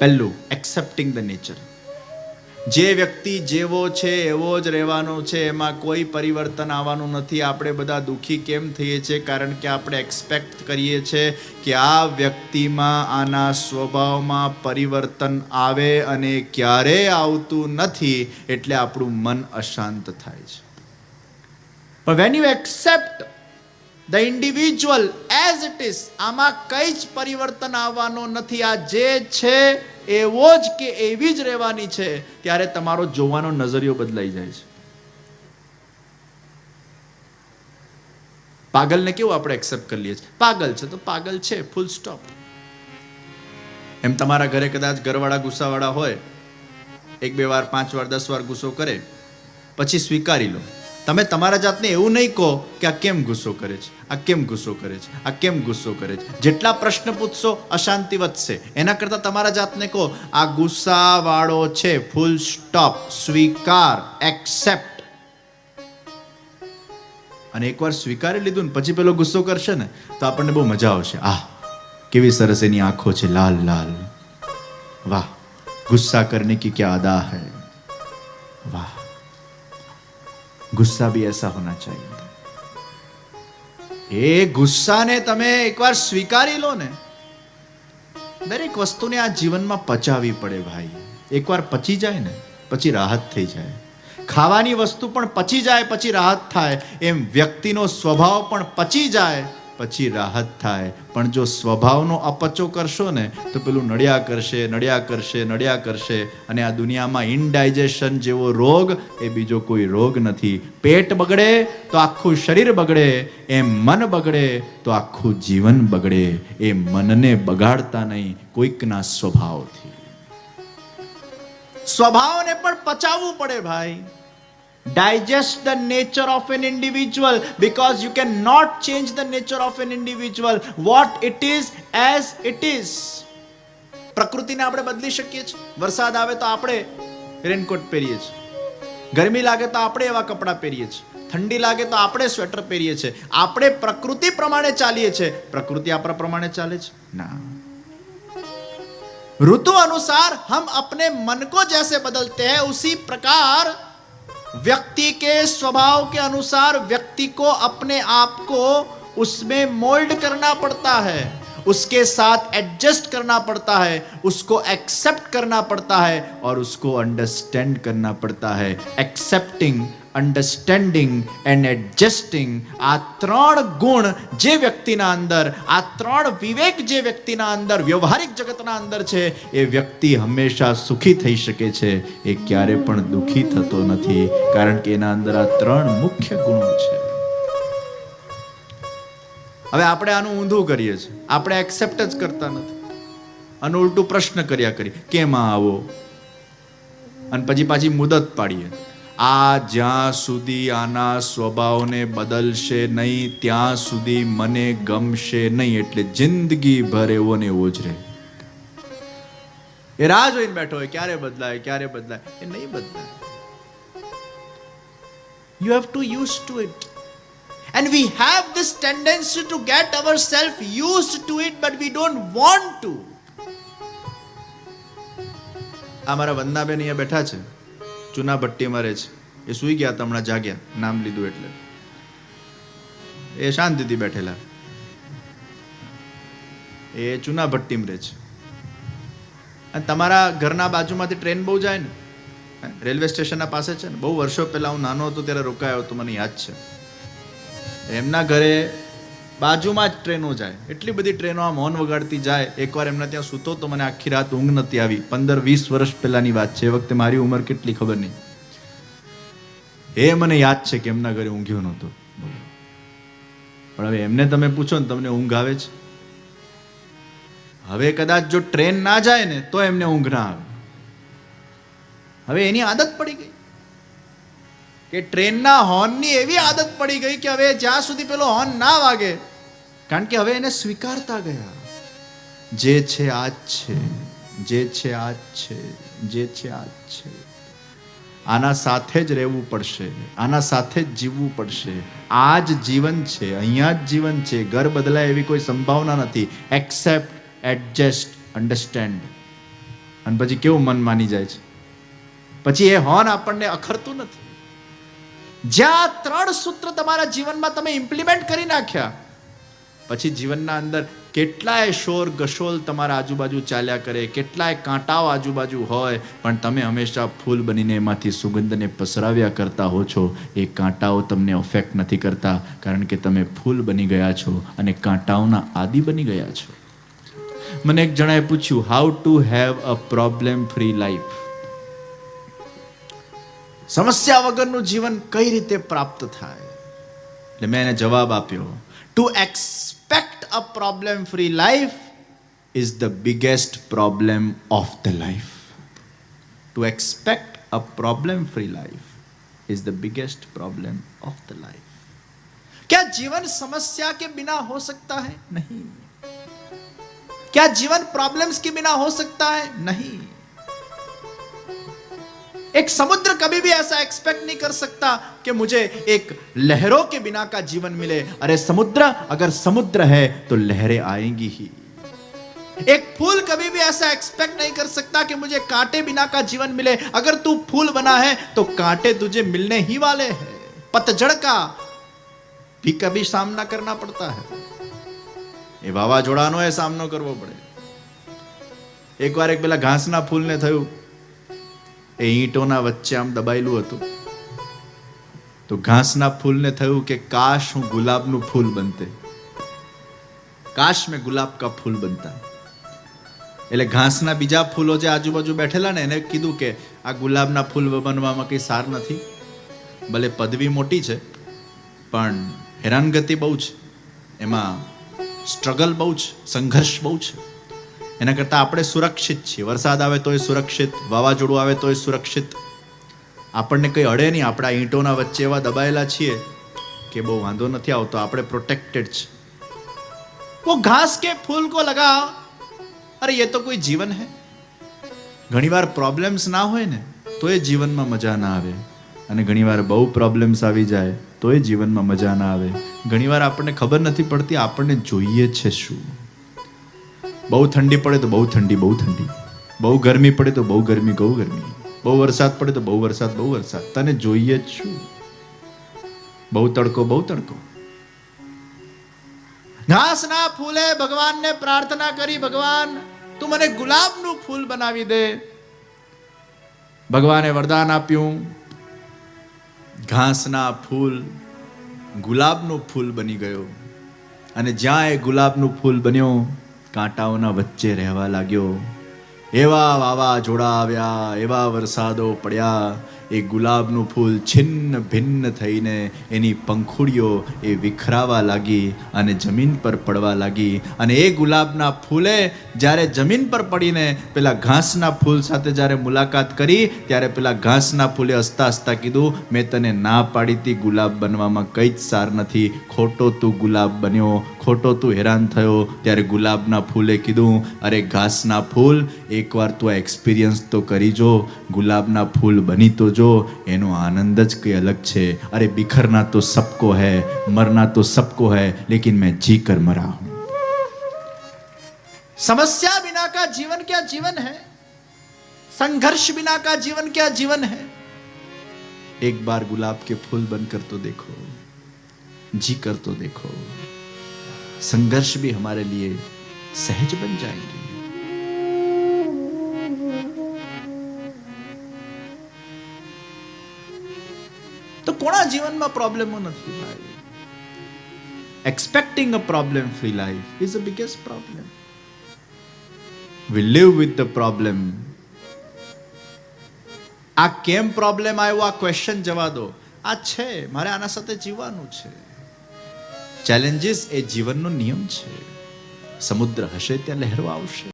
પહેલું, accepting the nature. જે વ્યક્તિ જેવો છે એવો જ રહેવાનો છે, એમાં કોઈ પરિવર્તન આવવાનું નથી. આપણે બધા દુઃખી કેમ થઈએ છીએ? કારણ કે આપણે એક્સપેક્ટ કરીએ છીએ કે આ વ્યક્તિમાં, આના સ્વભાવમાં પરિવર્તન આવે, અને ક્યારેય આવતું નથી, એટલે આપણું મન અશાંત થાય છે. પણ when you accept the individual as it is, આમાં કંઈ જ પરિવર્તન આવવાનો નથી, આ જે છે એવો જ કે એવી જ રહેવાની છે, ત્યારે તમારો જોવાનો નજરિયો બદલાઈ જાય છે. પાગલને કેવું આપણે એક્સેપ્ટ કરી લઈએ છીએ? પાગલ છે તો પાગલ છે, ફૂલ સ્ટોપ. એમ તમારા ઘરે કદાચ ઘરવાળા ગુસ્સાવાળા હોય, 1-2 વાર, 5 વાર, 10 વાર ગુસ્સો કરે, પછી સ્વીકારી લો. તમે તમારા જાતને એવું નહીં કહો કે આ કેમ ગુસ્સો કરે છે, આ કેમ ગુસ્સો કરે છે, આ કેમ ગુસ્સો કરે છે. જેટલા પ્રશ્ન પૂછશો અશાંતિ વધશે. એના કરતાં તમારા જાતને કહો આ ગુસ્સાવાળો છે, ફૂલ સ્ટોપ, સ્વીકાર, એક્સેપ્ટ. અને એકવાર સ્વીકારી લીધું ને પછી પેલો ગુસ્સો કરશે ને તો આપણને બહુ મજા આવશે. કેવી સરસ એની આંખો છે, લાલ લાલ, વાહ, ગુસ્સા કરને કી ક્યા અદા હૈ, વાહ, ગુસ્સા ભી ऐसा होना चाहिए. એ ગુસ્સાને તમે એકવાર સ્વીકારી લો ને. દરેક વસ્તુને આ જીવનમાં પચાવવી પડે ભાઈ. એકવાર પચી જાય ને પછી રાહત થઈ જાય. ખાવાની વસ્તુ પણ પચી જાય પછી રાહત થાય, એમ વ્યક્તિનો સ્વભાવ પણ પચી જાય પછી રાહત થાય. પણ જો સ્વભાવનો અપચો કરશો ને તો પેલું નડ્યા કરશે, નડ્યા કરશે, નડ્યા કરશે. અને આ દુનિયામાં ઇનડાઇજેશન જેવો રોગ એ બીજો કોઈ રોગ નથી. પેટ બગડે તો આખું શરીર બગડે, એમ મન બગડે તો આખું જીવન બગડે. એ મનને બગાડતા નહીં કોઈકના સ્વભાવથી. સ્વભાવને પણ પચાવવું પડે ભાઈ. Digest the nature of an individual, because you cannot change the nature of an individual. What it is as it is. પ્રકૃતિને આપણે બદલી શકીએ છીએ. વરસાદ આવે તો આપણે રેનકોટ પહેરીએ છીએ, ગરમી લાગે તો આપણે એવા કપડાં પહેરીએ છીએ, ઠંડી લાગે તો આપણે સ્વેટર પહેરીએ છીએ. આપણે પ્રકૃતિ પ્રમાણે ચાલીએ છીએ. પ્રકૃતિ આપણા પ્રમાણે ચાલે છે? ના. ऋतु अनुसार हम अपने मन को जैसे बदलते हैं, उसी प्रकार व्यक्ति के स्वभाव के अनुसार व्यक्ति को अपने आप को उसमें मोल्ड करना पड़ता है, उसके साथ एडजस्ट करना पड़ता है, उसको एक्सेप्ट करना पड़ता है और उसको अंडरस्टैंड करना पड़ता है. एक्सेप्टिंग, અંડરસ્ટેન્ડિંગ એન્ડ એડજસ્ટિંગ, આ 3 ગુણ જે વ્યક્તિના અંદર, આ 3 વિવેક જે વ્યક્તિના અંદર, વ્યવહારિક જગતના અંદર છે, એ વ્યક્તિ હંમેશા સુખી થઈ શકે છે. એ ક્યારે પણ દુઃખી થતો નથી, કારણ કે એના અંદર આ 3 મુખ્ય ગુણો છે. હવે આપણે આનું ઊંધું કરીએ છીએ. આપણે એક્સેપ્ટ જ કરતા નથી અને ઉલટું પ્રશ્ન કર્યા કરીએ, કેમ આવો, અને પછી પાછી મુદત પાડીએ. આ જ્યાં સુધી આના સ્વભાવને બદલશે નહીં ત્યાં સુધી મને ગમશે નહીં, એટલે જિંદગી ભર એવો ને એવો જ રહે. એ રાહ જોઈને બેઠો હોય ક્યારે બદલાય, ક્યારે બદલાય. એ નહીં બદલાય. You have to used to it. And we have this tendency to get ourselves used to it, but we don't want to. અમારા વંદનાબેન અહીંયા બેઠા છે, ચૂના ભટ્ટીમાં રહે છે. એ સૂઈ ગયા હતા, હમણાં જાગ્યા, નામ લીધું એટલે. એ શાંતિથી બેઠેલા. એ ચૂના ભટ્ટીમાં રહે છે. અને તમારા ઘરના બાજુમાંથી ટ્રેન બહુ જાય ને, રેલવે સ્ટેશનના પાસે છે ને. બહુ વર્ષો પહેલા હું નાનો હતો ત્યારે રોકાયો હતો, મને યાદ છે. એમના ઘરે બાજુમાં જ ટ્રેનો જાય, એટલી બધી ટ્રેનો આમ હોર્ન વગાડતી જાય. એકવાર એમના ત્યાં સૂતો તો મને આખી રાત ઊંઘ નથી આવી. 15-20 વર્ષ પહેલાની વાત છે. એ વખતે મારી ઉંમર કેટલી ખબર નહીં. એ મને યાદ છે કે એમના ઘરે ઊંઘ્યો નહોતો. પણ હવે એમને તમે પૂછો ને, તમને ઊંઘ આવે છે? હવે કદાચ જો ટ્રેન ના જાય ને તો એમને ઊંઘ ના આવે. હવે એની આદત પડી ગઈ કે ટ્રેનના હોર્નની એવી આદત પડી ગઈ કે હવે જ્યાં સુધી પેલો હોર્ન ના વાગે, કારણ કે હવે એને સ્વીકારતા ગયા. જે છે આ જ છે, જે છે આ જ છે, જે છે આ જ છે. આના સાથે જ રહેવું પડશે, આના સાથે જ જીવવું પડશે. આ જ જીવન છે, અહીંયા જ જીવન છે. ઘર બદલાય એવી કોઈ સંભાવના નથી. Accept, adjust, understand. અને પછી કેવું મન માની જાય છે, પછી એ હોર્ન આપણને અખરતું નથી. જ્યાં 3 સૂત્ર તમારા જીવનમાં તમે ઇમ્પ્લિમેન્ટ કરી નાખ્યા, પછી જીવનના અંદર કેટલાય શોર ગશોલ તમારા આજુબાજુ ચાલ્યા કરે, કેટલાય કાંટાઓ આજુબાજુ હોય, પણ તમે હંમેશા ફૂલ બનીને એમાંથી સુગંધને પસરાવ્યા કરતા હો છો. એ કાંટાઓ તમને અફેક્ટ નથી કરતા, કારણ કે તમે ફૂલ બની ગયા છો અને કાંટાઓના આદિ બની ગયા છો. મને એક જણાએ પૂછ્યું, how to have a problem free life? સમસ્યા વગરનું જીવન કઈ રીતે પ્રાપ્ત થાય? એટલે મેં એને જવાબ આપ્યો, to expect a problem free life is the biggest problem of the life. To expect a problem free life is the biggest problem of the life. क्या जीवन समस्या के बिना हो सकता है? नहीं. क्या जीवन प्रॉब्लम्स के बिना हो सकता है? नहीं. एक समुद्र कभी भी ऐसा एक्सपेक्ट नहीं कर सकता कि मुझे एक लहरों के बिना का जीवन मिले. अरे समुद्र, अगर समुद्र है तो लहरें आएंगी ही. एक फूल कभी भी ऐसा एक्सपेक्ट नहीं कर सकता कि मुझे कांटे बिना का जीवन मिले. अगर तू फूल बना है तो कांटे तुझे मिलने ही वाले हैं. पतझड़ का भी कभी सामना करना पड़ता है. એ વાવાઝોડાનો એ સામનો કરવો પડે. એકવાર એક પેલા ઘાસના ફૂલને થયું, એ ઈંટોના વચ્ચે આમ દબાયેલું હતું, તો ઘાસના ફૂલને થયું કે કાશ હું ગુલાબનું ફૂલ બનતે, કાશ મેં ગુલાબ કા ફૂલ બનતા. એટલે ઘાસના બીજા ફૂલો જે આજુબાજુ બેઠેલા ને એને કીધું કે આ ગુલાબના ફૂલ બનવામાં કંઈ સાર નથી, ભલે પદવી મોટી છે પણ હેરાનગતિ બહુ છે, એમાં સ્ટ્રગલ બહુ છે, સંઘર્ષ બહુ છે. એના કરતાં આપણે સુરક્ષિત છીએ. વરસાદ આવે તોય સુરક્ષિત, વાવાઝોડું આવે તોય સુરક્ષિત, આપણને કંઈ અડે નહીં. આપણા ઈંટોના વચ્ચે એવા દબાયેલા છીએ કે બહુ વાંધો નથી આવતો, આપણે પ્રોટેક્ટેડ છે. वो घास के फूल को लगा, अरे ये तो कोई जीवन है. ઘણીવાર પ્રોબ્લેમ્સ ના હોય ને તો એ જીવનમાં મજા ના આવે, અને ઘણીવાર બહુ પ્રોબ્લેમ્સ આવી જાય તો એ જીવનમાં મજા ના આવે. ઘણીવાર આપણને ખબર નથી પડતી આપણને જોઈએ છે શું. બહુ ઠંડી પડે તો બહુ ઠંડી, બહુ ઠંડી, બહુ ગરમી પડે તો બહુ ગરમી, બહુ ગરમી, બહુ વરસાદ પડે તો બહુ વરસાદ, બહુ વરસાદ. તને જોઈએ જ શું? બહુ તડકો, બહુ તડકો. ઘાસના ફૂલે ભગવાનને પ્રાર્થના કરી, ભગવાન તું મને ગુલાબનું ફૂલ બનાવી દે. ભગવાને વરદાન આપ્યું, ઘાસના ફૂલ ગુલાબનું ફૂલ બની ગયો. અને જ્યાં એ ગુલાબનું ફૂલ બન્યો, કાંટાઓના વચ્ચે રહેવા લાગ્યો. એવા વાવાઝોડા આવ્યા, એવા વરસાદો પડ્યા, એ ગુલાબનું ફૂલ છિન્ન ભિન્ન થઈને એની પંખુડીઓ એ વિખરાવા લાગી અને જમીન પર પડવા લાગી. અને એ ગુલાબના ફૂલે જ્યારે જમીન પર પડીને પેલા ઘાસના ફૂલ સાથે જ્યારે મુલાકાત કરી, ત્યારે પેલા ઘાસના ફૂલે હસતા હસતા કીધું, મેં તને ના પાડી હતી ગુલાબ બનવામાં કંઈ જ સાર નથી, ખોટો તું ગુલાબ બન્યો, ખોટો તું હેરાન થયો. ત્યારે ગુલાબના ફૂલે કીધું, અરે ઘાસના ફૂલ, એકવાર તું આ એક્સપિરિયન્સ તો કરી જો, ગુલાબના ફૂલ બની તો જો, એનો આનંદ જ કંઈ અલગ છે. અરે बिखरना तो सबको है, मरना तो सबको है, लेकिन मैं जी कर मरा हूं. समस्या बिना का जीवन क्या जीवन है? संघर्ष बिना का जीवन क्या जीवन है? एक बार गुलाब के फूल बनकर तो देखो, जी कर तो देखो, संघर्ष भी हमारे लिए सहज बन जाएंगे. તો કોના જીવનમાં પ્રોબ્લેમો નથી ભાઈ? Expecting a problem free life is the biggest problem. We live with the problem. આ કેમ પ્રોબ્લેમ આવ્યો આ ક્વેશ્ચન જવા દો. આ છે, મારે આના સાથે જીવવાનું છે. ચેલેન્જીસ એ જીવનનો નિયમ છે. સમુદ્ર હશે ત્યાં લહેરો આવશે.